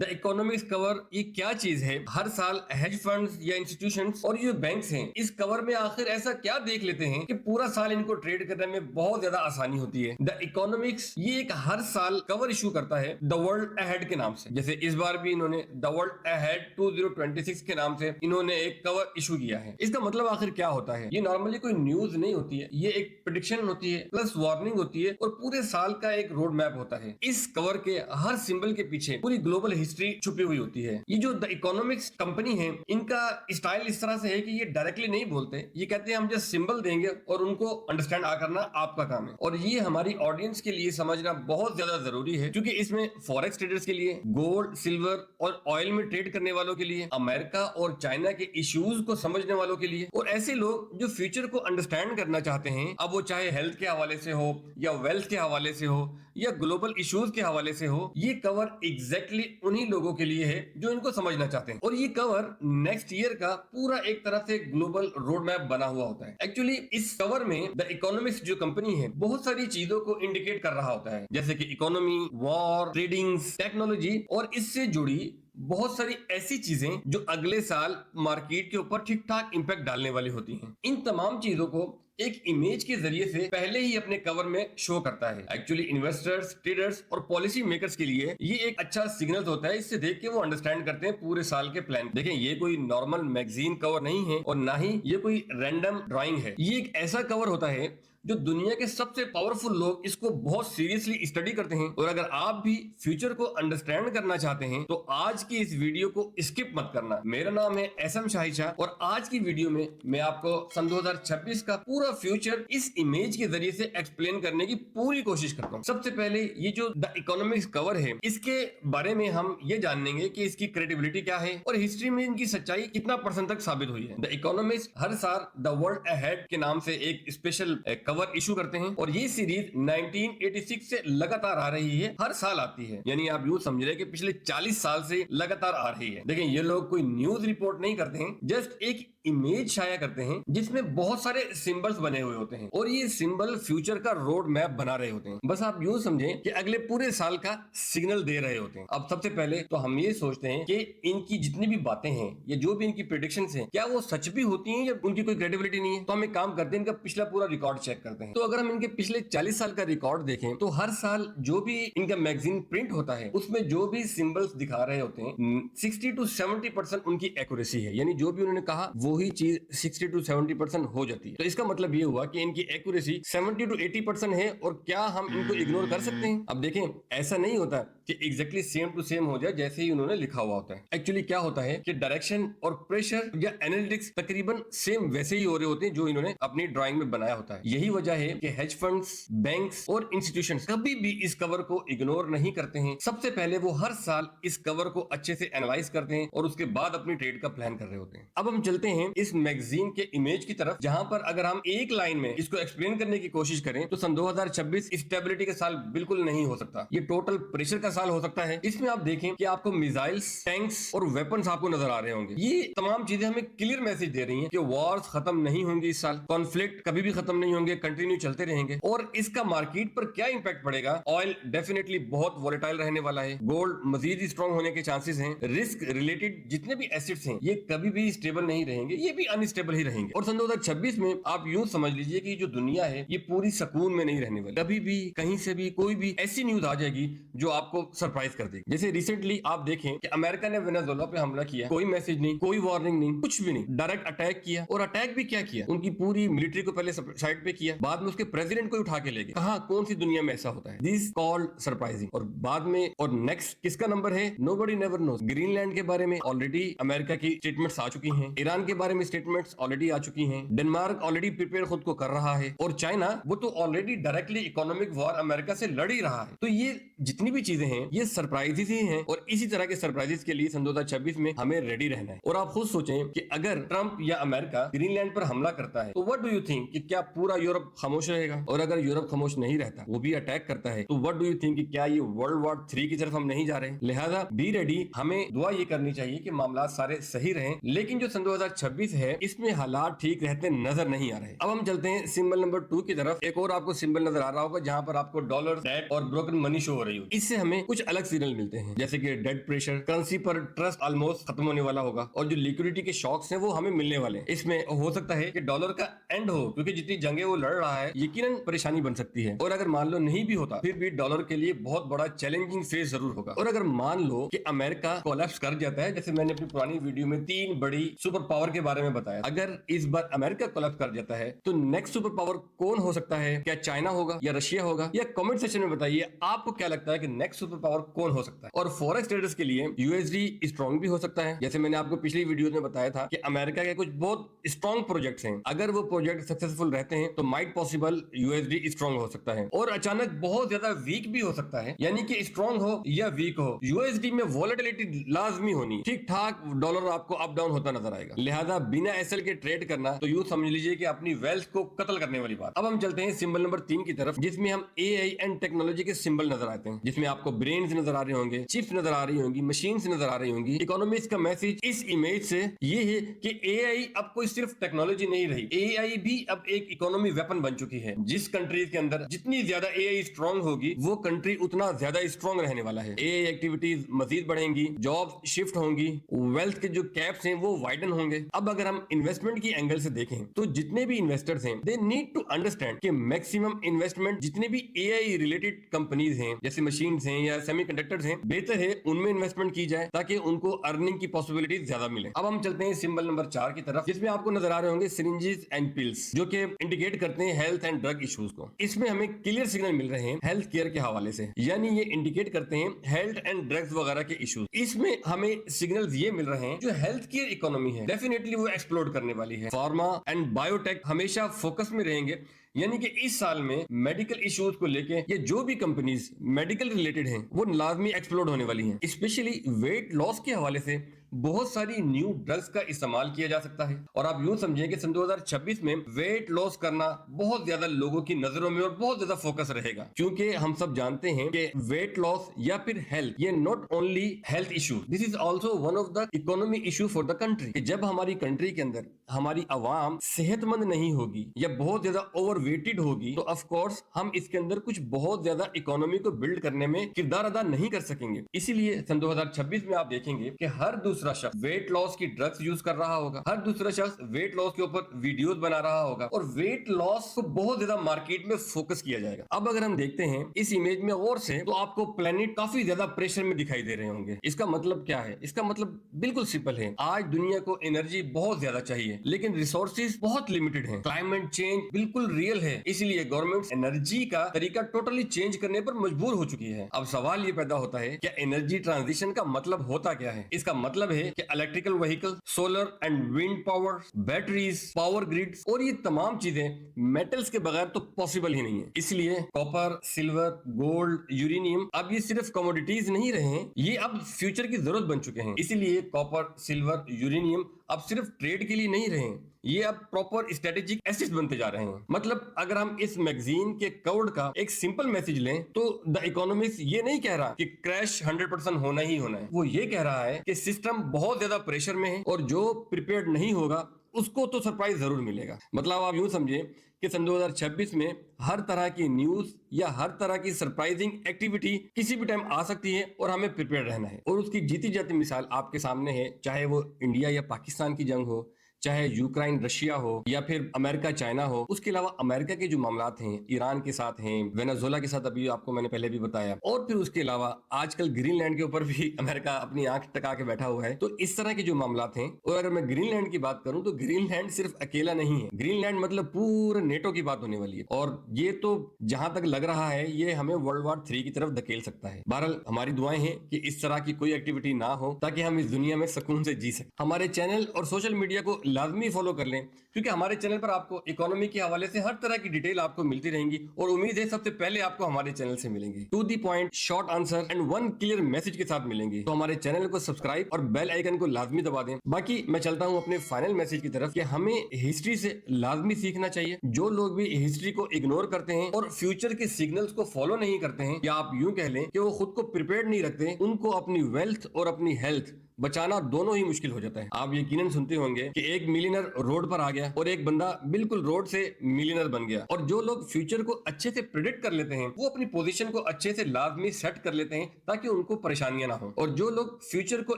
The economics cover ये क्या चीज है? हर साल हेज फंड्स या इंस्टीट्यूशंस और ये बैंक्स हैं, इस कवर में आखिर ऐसा क्या देख लेते हैं कि पूरा साल इनको ट्रेड करने में बहुत ज्यादा आसानी होती है। द इकोनॉमिक्स ये एक हर साल कवर इशू करता है द वर्ल्ड अहेड के नाम से। जैसे इस बार भी इन्होंने द वर्ल्ड अहेड 2026 के नाम से इन्होंने एक कवर इशू किया है। इसका मतलब आखिर क्या होता है? ये नॉर्मली कोई न्यूज नहीं होती है, ये एक प्रेडिक्शन होती है प्लस वार्निंग होती है और पूरे साल का एक रोड मैप होता है। इस कवर के हर सिंबल के पीछे पूरी ग्लोबल हिस्ट्री छुपी हुई होती है। ये जो द इकोनॉमिक्स कंपनी है, इनका स्टाइल इस तरह से है कि ये डायरेक्टली नहीं बोलते, ये कहते हैं हम जस्ट सिंबल देंगे और उनको अंडरस्टैंड करना आपका काम है। और ये हमारी ऑडियंस के लिए समझना बहुत ज्यादा जरूरी है, क्योंकि इसमें फॉरेक्स ट्रेडर्स के लिए, गोल्ड, सिल्वर और ऑयल में ट्रेड करने वालों के लिए, अमेरिका और चाइना के इश्यूज को समझने वालों के लिए, और ऐसे लोग जो फ्यूचर को अंडरस्टैंड करना चाहते हैं, अब वो चाहे हेल्थ के हवाले से हो या वेल्थ के हवाले से हो या ग्लोबल इश्यूज के हवाले से हो। ये कवर एग्जैक्टली उन्हीं लोगों के लिए है जो इनको समझना चाहते हैं। और ये कवर नेक्स्ट ईयर का पूरा एक तरह से ग्लोबल रोड मैप बना हुआ होता है। एक्चुअली इस कवर में द इकोनॉमिक्स जो कंपनी है बहुत सारी चीजों को इंडिकेट कर रहा होता है, जैसे कि इकोनॉमी, वॉर, ट्रेडिंग्स, टेक्नोलॉजी और इससे जुड़ी बहुत सारी ऐसी चीजें जो अगले साल मार्केट के ऊपर ठीक ठाक इंपैक्ट डालने वाली होती हैं। इन तमाम चीजों को एक इमेज के जरिए से पहले ही अपने कवर में शो करता है। एक्चुअली इन्वेस्टर्स, ट्रेडर्स और पॉलिसी मेकर्स के लिए ये एक अच्छा सिग्नल होता है। इससे देख के वो अंडरस्टैंड करते हैं पूरे साल के प्लान। देखें, ये कोई नॉर्मल मैगजीन कवर नहीं है और ना ही ये कोई रैंडम ड्राइंग है। ये एक ऐसा कवर होता है जो दुनिया के सबसे पावरफुल लोग इसको बहुत सीरियसली स्टडी करते हैं। और अगर आप भी फ्यूचर को अंडरस्टैंड करना चाहते हैं तो आज की इस वीडियो को स्किप मत करना। मेरा नाम है एसएम शाही शाह और आज की वीडियो में मैं आपको सन 2026 का पूरा फ्यूचर इस इमेज के जरिए से एक्सप्लेन करने की पूरी कोशिश करता हूं। सबसे पहले ये जो द इकोनॉमिक्स कवर है, इसके बारे में हम ये जानेंगे कि इसकी क्रेडिबिलिटी क्या है और हिस्ट्री में इनकी सच्चाई कितना परसेंट तक साबित हुई है। द इकोनॉमिक्स हर साल द वर्ल्ड अहेड के नाम से एक स्पेशल कवर इशू करते हैं और ये सीरीज 1986 से लगातार आ रही है, हर साल आती है। यानी आप यूं समझ रहे कि पिछले 40 साल से लगातार आ रही है। देखें, ये लोग कोई न्यूज रिपोर्ट नहीं करते हैं, जस्ट एक इमेज शाया करते हैं जिसमें बहुत सारे सिंबल्स बने हुए होते हैं और ये सिंबल फ्यूचर का रोड मैप बना रहे होते हैं। बस आप यूं समझें कि अगले पूरे साल का सिग्नल दे रहे होते हैं। अब सबसे पहले तो हम ये सोचते हैं कि इनकी जितनी भी बातें हैं या जो भी इनकी प्रेडिक्शंस हैं, क्या वो सच भी होती हैं या उनकी कोई क्रेडिबिलिटी नहीं है। तो हम एक काम करते हैं, इनका पिछला पूरा रिकॉर्ड चेक करते हैं। तो अगर हम इनके पिछले 40 साल का रिकॉर्ड देखें तो हर साल जो भी इनका मैगजीन प्रिंट होता है उसमें जो भी सिंबल्स दिखा रहे होते हैं 60 to 70% उनकी एक्यूरेसी है। यानी जो भी उन्होंने कहा वही चीज 60 to 70% हो जाती है। तो इसका मतलब ये हुआ कि इनकी एक्यूरेसी 70 to 80% है। और क्या हम इनको इग्नोर कर सकते हैं? अब देखें, ऐसा नहीं होता कि एग्जैक्टली सेम टू सेम हो जाए जैसे ही उन्होंने लिखा हुआ होता है। एक्चुअली क्या होता है कि डायरेक्शन और प्रेशर या एनालिटिक्स तकरीबन सेम वैसे ही हो रहे होते हैं जो इन्होंने अपनी ड्राइंग में बनाया होता है। यही वजह है कि हेज फंड्स, बैंक्स और इंस्टीट्यूशंस कभी भी इस कवर को इग्नोर नहीं करते हैं। सबसे पहले वो हर साल इस कवर को अच्छे से एनालाइज करते हैं और उसके बाद अपनी ट्रेड का प्लान कर रहे होते हैं। अब हम चलते हैं इस मैगजीन के इमेज की तरफ, जहां पर अगर हम एक लाइन में इसको एक्सप्लेन करने की कोशिश करें तो सन 2026 स्टेबिलिटी का साल बिल्कुल नहीं हो सकता। ये टोटल प्रेशर का साल हो सकता है। इसमें आप देखें कि आपको मिसाइल्स, टैंक्स और वेपन्स आपको नजर आ रहे होंगे। ये तमाम चीजें हमें क्लियर मैसेज दे रही हैं कि वॉर्स खत्म नहीं होंगी इस साल, कॉन्फ्लिक्ट कभी भी खत्म नहीं होंगे, कंटिन्यू चलते रहेंगे। और इसका मार्केट पर क्या इंपैक्ट पड़ेगा? ऑयल डेफिनेटली बहुत वॉलेटाइल रहने वाला है, गोल्ड मजीद स्ट्रॉन्ग होने के चांसेस हैं, रिस्क रिलेटेड जितने भी एसेट्स हैं ये कभी भी स्टेबल नहीं रहेंगे, ये भी अनस्टेबल ही रहेंगे। और सन 2026 में आप यूं समझ लीजिए कि जो दुनिया है ये पूरी सुकून में नहीं रहने वाली। कभी भी कहीं से भी कोई भी ऐसी न्यूज आ जाएगी जो आपको सरप्राइज कर देगी। जैसे रिसेंटली आप देखें कि अमेरिका ने वेनेजुएला पे हमला किया, कोई मैसेज नहीं, कोई वार्निंग नहीं, कुछ भी नहीं, डायरेक्ट अटैक किया। और अटैक भी क्या किया, उनकी पूरी मिलिट्री को पहले साइड पे किया, बाद में उसके प्रेसिडेंट को उठा के ले गए। कहां, कौन सी दुनिया में ऐसा होता है? This called surprising. और बाद में और नेक्स्ट किसका नंबर है? Nobody never knows. ग्रीनलैंड के बारे में ऑलरेडी अमेरिका की स्टेटमेंट्स आ चुकी हैं, ईरान के बारे में स्टेटमेंट्स ऑलरेडी आ चुकी हैं, डेनमार्क ऑलरेडी प्रिपेयर खुद को कर रहा है और चाइना वो तो already directly economic war America से लड़ ही रहा है। तो ये जितनी भी चीजें हैं ये सरप्राइजेस ही हैं और इसी तरह के सरप्राइजेस के लिए सन 2026 में हमें रेडी रहना है। और आप खुद सोचें कि अगर ट्रंप या अमेरिका ग्रीनलैंड पर हमला करता है तो व्हाट डू यू थिंक कि क्या पूरा यूरोप खामोश रहेगा? और अगर यूरोप खामोश नहीं रहता, वो भी अटैक करता है, तो व्हाट डू यू थिंक कि क्या ये वर्ल्ड वॉर 3 की तरफ हम नहीं जा रहे? लिहाजा बी रेडी। हमें दुआ ये करनी चाहिए कि मामला सारे सही रहें, लेकिन जो सन 2026 है इसमें हालात ठीक रहते नजर नहीं आ रहे। अब हम चलते हैं सिंबल नंबर 2 की तरफ। एक और आपको सिंबल नजर आ रहा होगा जहां पर आपको डॉलर, डेट और ब्रोकन मनी शो हो रही होगी। इससे हमें कुछ अलग सिग्नल मिलते हैं, जैसे कि डेट प्रेशर, करेंसी पर ट्रस्ट ऑलमोस्ट खत्म होने वाला होगा और जो लिक्विडिटी के शॉक्स हैं वो हमें मिलने वाले हैं। इसमें हो सकता है कि डॉलर का एंड हो, क्योंकि जितनी जंगें वो लड़ रहा है यकीनन परेशानी बन सकती है। और अगर मान लो नहीं भी होता फिर भी डॉलर के लिए बहुत बड़ा चैलेंजिंग फेज जरूर होगा। और अगर मान लो कि अमेरिका कोलैप्स कर जाता है, जैसे मैंने अपनी पुरानी वीडियो में 3 बड़ी सुपर पावर के बारे में बताया, अगर इस बार अमेरिका कोलैप्स कर जाता है तो नेक्स्ट सुपर पावर कौन हो सकता है? क्या चाइना होगा या रशिया होगा? या कमेंट सेक्शन में बताइए आपको क्या लगता है कि नेक्स्ट सुपर पावर कौन हो सकता है। और फॉरेक्स ट्रेडर्स के लिए यूएसडी स्ट्रांग भी हो सकता है, जैसे मैंने आपको पिछली वीडियो में बताया था कि अमेरिका के कुछ बहुत स्ट्रांग प्रोजेक्ट्स हैं, अगर वो प्रोजेक्ट सक्सेसफुल रहते हैं तो माइट पॉसिबल यूएसडी स्ट्रांग हो सकता है। और अचानक बहुत ज्यादा वीक भी हो सकता है, यानी कि स्ट्रांग हो या वीक हो, यूएसडी में वॉलेटिलिटी लाजमी होनी, ठीक ठाक डॉलर आपको अप डाउन होता नजर आएगा। लिहाजा बिना एसएल के ट्रेड करना तो यूं समझ लीजिए कि अपनी वेल्थ को कत्ल करने वाली बात। अब हम चलते हैं सिंबल नंबर 3 की तरफ, जिसमें हम एआई एंड टेक्नोलॉजी के सिंबल नजर आते हैं, जिसमें आपको ब्रेन्स नजर आ रहे होंगे, चिप्स नजर आ रही होंगी, मशीन्स नजर आ रही होंगी। इकोनॉमिक्स का मैसेज इस इमेज से ये है कि एआई अब कोई सिर्फ टेक्नोलॉजी नहीं रही, एआई भी अब एक इकोनॉमी वेपन बन चुकी है। जिस कंट्रीज के अंदर जितनी ज्यादा एआई स्ट्रांग होगी वो कंट्री उतना ज्यादा स्ट्रांग रहने वाला है। एआई एक्टिविटीज मजीद बढ़ेंगी, जॉब शिफ्ट होंगी, वेल्थ के जो कैप्स हैं वो वाइडन होंगे। अब अगर हम इन्वेस्टमेंट की एंगल से देखें तो जितने भी इन्वेस्टर्स हैं दे नीड टू अंडरस्टैंड कि मैक्सिमम इन्वेस्टमेंट जितने भी एआई रिलेटेड कंपनीज हैं, जैसे मशीन्स हैं या सेमीकंडक्टर्स हैं, बेहतर है उनमें इन्वेस्टमेंट की जाए ताकि उनको अर्निंग की पॉसिबिलिटी ज्यादा मिले। अब हम चलते हैं सिंबल नंबर 4 की तरफ, जिसमें आपको नजर आ रहे होंगे सिरिंजेस एंड पिल्स, जो कि इंडिकेट करते हैं हेल्थ एंड ड्रग इश्यूज को। इसमें हमें क्लियर सिग्नल मिल रहे हैं हेल्थ केयर के हवाले से, यानी ये इंडिकेट करते हैं हेल्थ एंड ड्रग्स वगैरह के इश्यूज। इसमें हमें सिग्नल्स ये मिल रहे हैं जो हेल्थ केयर इकोनॉमी है डेफिनेटली वो एक्सप्लोर करने वाली है। फार्मा एंड बायोटेक हमेशा फोकस में रहेंगे, यानी कि इस साल में मेडिकल इश्यूज को लेके ये जो भी कंपनीज मेडिकल रिलेटेड हैं वो लाजमी एक्सप्लोर होने वाली हैं। स्पेशली वेट लॉस के हवाले से बहुत सारी न्यू ड्रग्स का इस्तेमाल किया जा सकता है। और आप यूं समझिए कि सन 2026 में वेट लॉस करना बहुत ज्यादा लोगों की नजरों में और बहुत ज्यादा फोकस रहेगा, क्योंकि हम सब जानते हैं कि वेट लॉस या फिर हेल्थ ये not only health issue, this is also one of the economy issue for the country. जब हमारी कंट्री के अंदर हमारी आवाम सेहतमंद नहीं होगी या बहुत ज्यादा ओवरवेटेड होगी तो ऑफ कोर्स हम इसके अंदर कुछ बहुत ज्यादा इकोनॉमी को बिल्ड करने में किरदार अदा नहीं कर सकेंगे। इसीलिए सन 2026 में आप देखेंगे कि हर दूसरा शख्स वेट लॉस की ड्रग्स यूज कर रहा होगा, हर दूसरा शख्स वेट लॉस के ऊपर वीडियोस बना रहा होगा और वेट लॉस को बहुत ज्यादा मार्केट में फोकस किया जाएगा। अब अगर हम देखते हैं इस इमेज में और से तो आपको प्लेनेट काफी ज्यादा प्रेशर में दिखाई दे रहे होंगे। इसका मतलब क्या है? इसका मतलब बिल्कुल सिंपल है, आज दुनिया को एनर्जी बहुत ज्यादा चाहिए लेकिन रिसोर्सेज बहुत लिमिटेड हैं। क्लाइमेट चेंज बिल्कुल रियल है, इसलिए गवर्नमेंट एनर्जी का तरीका टोटली चेंज करने पर मजबूर हो चुकी है। अब सवाल ये पैदा होता है क्या एनर्जी ट्रांजिशन का मतलब होता क्या है? इसका मतलब है कि electrical vehicle, solar and wind power, batteries, power grids और ये तमाम चीजें मेटल्स के बगैर तो पॉसिबल ही नहीं है। इसलिए कॉपर, सिल्वर, गोल्ड, यूरेनियम अब ये सिर्फ कमोडिटीज नहीं रहे हैं, ये अब फ्यूचर की जरूरत बन चुके हैं। इसीलिए कॉपर, सिल्वर, यूरेनियम अब सिर्फ ट्रेड के लिए नहीं रहे, ये अब प्रॉपर स्ट्रेटेजिक एसेट्स बनते जा रहे हैं। मतलब अगर हम इस मैगजीन के कवर का एक सिंपल मैसेज लें तो द इकोनॉमिस्ट ये नहीं कह रहा कि क्रैश 100% होना ही होना है, वो ये कह रहा है कि सिस्टम बहुत ज्यादा प्रेशर में है और जो प्रिपेयर्ड नहीं होगा उसको तो सरप्राइज जरूर मिलेगा। मतलब आप यूं समझे कि सन 2026 में हर तरह की न्यूज या हर तरह की सरप्राइजिंग एक्टिविटी किसी भी टाइम आ सकती है और हमें प्रिपेयर रहना है। और उसकी जीती जाती मिसाल आपके सामने है, चाहे वो इंडिया या पाकिस्तान की जंग हो, चाहे यूक्रेन रशिया हो या फिर अमेरिका चाइना हो। उसके अलावा अमेरिका के जो मामलात हैं ईरान के साथ हैं, वेनेजुएला के साथ अभी आपको मैंने पहले भी बताया, और फिर उसके अलावा आजकल ग्रीनलैंड के ऊपर भी अमेरिका अपनी आंख टका के बैठा हुआ है। तो इस तरह के जो मामलात हैं, और अगर मैं ग्रीनलैंड की बात करूं तो ग्रीनलैंड सिर्फ अकेला नहीं है, ग्रीनलैंड मतलब पूरे नेटो की बात होने वाली है और ये तो जहां तक लग रहा है ये हमें वर्ल्ड वॉर 3 की तरफ धकेल सकता है। बहरहाल हमारी दुआएं हैं कि इस तरह की कोई एक्टिविटी ना हो ताकि हम इस दुनिया में सुकून से जी सकें। हमारे चैनल और सोशल मीडिया को लाजमी फॉलो कर लें, क्योंकि हमारे चैनल पर आपको इकोनॉमी के हवाले से हर तरह की डिटेल आपको मिलती रहेंगी और उम्मीद है सबसे पहले आपको हमारे चैनल से मिलेंगी। To the point, short answer and one clear message के साथ मिलेंगी। तो हमारे चैनल को सब्सक्राइब और बेल आइकन को लाजमी दबा दें। बाकी मैं चलता हूं अपने फाइनल मैसेज की तरफ कि हमें हिस्ट्री से लाजमी सीखना चाहिए। जो लोग भी हिस्ट्री को इग्नोर करते हैं और फ्यूचर के सिग्नल्स को फॉलो नहीं करते हैं, या आप यूं कह लें कि वो खुद को प्रिपेयर्ड नहीं रखते, उनको अपनी वेल्थ और अपनी हेल्थ बचाना दोनों ही मुश्किल हो जाता है। आप यकीनन सुनते होंगे कि एक मिलियनर रोड पर आ गया और एक बंदा बिल्कुल रोड से मिलियनर बन गया। और जो लोग फ्यूचर को अच्छे से प्रिडिक्ट कर लेते हैं वो अपनी पोजीशन को अच्छे से लाजमी सेट कर लेते हैं ताकि उनको परेशानियां ना हो। और जो लोग फ्यूचर को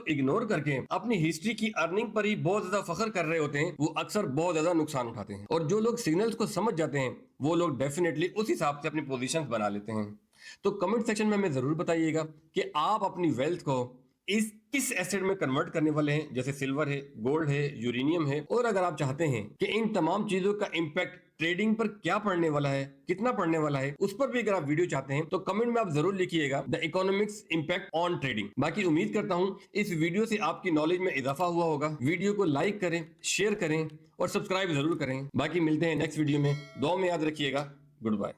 इग्नोर करके अपनी हिस्ट्री की अर्निंग पर ही बहुत ज्यादा फख्र कर रहे होते हैं वो अक्सर बहुत ज्यादा नुकसान उठाते हैं। और जो लोग सिग्नल्स को समझ जाते हैं वो लोग डेफिनेटली उस हिसाब से अपनी पोजीशंस बना लेते हैं। तो कमेंट सेक्शन में हमें जरूर बताइएगा कि आप अपनी वेल्थ को इस किस एसेट में कन्वर्ट करने वाले हैं, जैसे सिल्वर है, गोल्ड है, यूरेनियम है। और अगर आप चाहते हैं कि इन तमाम चीजों का इंपैक्ट ट्रेडिंग पर क्या पड़ने वाला है, कितना पड़ने वाला है, उस पर भी अगर आप वीडियो चाहते हैं तो कमेंट में आप जरूर लिखिएगा the economics impact on trading. बाकी उम्मीद करता हूं इस वीडियो से आपकी नॉलेज में इजाफा हुआ होगा। वीडियो को लाइक करें, शेयर करें और सब्सक्राइब जरूर करें। बाकी मिलते हैं नेक्स्ट वीडियो में। दुआ में याद रखिएगा। Good bye.